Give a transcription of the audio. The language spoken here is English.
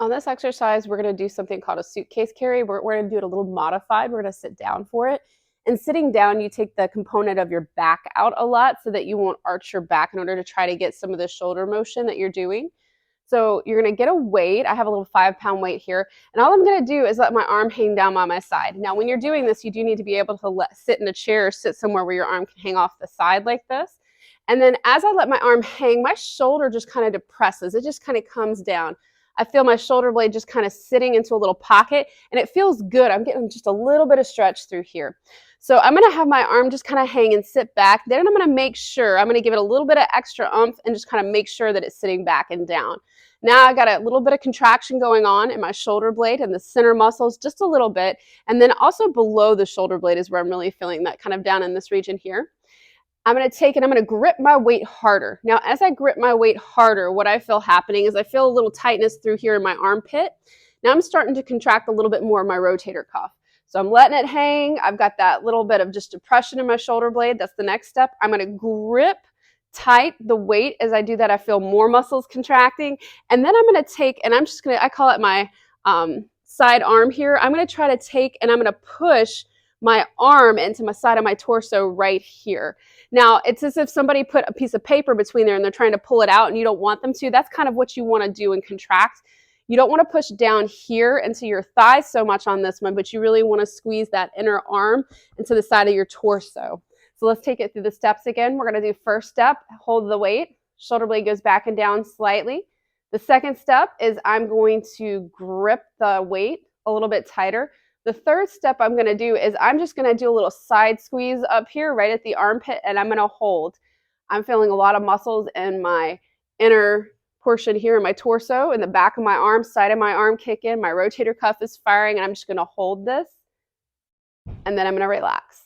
On this exercise, we're going to do something called a suitcase carry. We're going to do it a little modified. We're going to sit down for it. And sitting down, you take the component of your back out a lot so that you won't arch your back in order to try to get some of the shoulder motion that you're doing. So you're going to get a weight. I have a little 5-pound weight here. And all I'm going to do is let my arm hang down by my side. Now, when you're doing this, you do need to be able to sit in a chair or sit somewhere where your arm can hang off the side like this. And then as I let my arm hang, my shoulder just kind of depresses. It just kind of comes down. I feel my shoulder blade just kind of sitting into a little pocket, and it feels good. I'm getting just a little bit of stretch through here. So I'm going to have my arm just kind of hang and sit back. Then I'm going to make sure, I'm going to give it a little bit of extra oomph and just kind of make sure that it's sitting back and down. Now I got a little bit of contraction going on in my shoulder blade and the center muscles, just a little bit. And then also below the shoulder blade is where I'm really feeling that kind of down in this region here. I'm going to take and I'm going to grip my weight harder. Now, as I grip my weight harder, what I feel happening is I feel a little tightness through here in my armpit. Now I'm starting to contract a little bit more of my rotator cuff. So I'm letting it hang. I've got that little bit of just depression in my shoulder blade. That's the next step. I'm going to grip tight the weight. As I do that, I feel more muscles contracting. And then I'm going to take, and I'm just going to, I call it my side arm here. I'm going to try to take and I'm going to push my arm into my side of my torso right here. Now, it's as if somebody put a piece of paper between there and they're trying to pull it out and you don't want them to. That's kind of what you want to do and contract. You don't want to push down here into your thighs so much on this one, but you really want to squeeze that inner arm into the side of your torso. So let's take it through the steps again. We're going to do first step, hold the weight. Shoulder blade goes back and down slightly. The second step is I'm going to grip the weight a little bit tighter. The third step I'm going to do is I'm just going to do a little side squeeze up here right at the armpit, and I'm going to hold. I'm feeling a lot of muscles in my inner portion here in my torso, in the back of my arm, side of my arm kick in. My rotator cuff is firing, and I'm just going to hold this, and then I'm going to relax.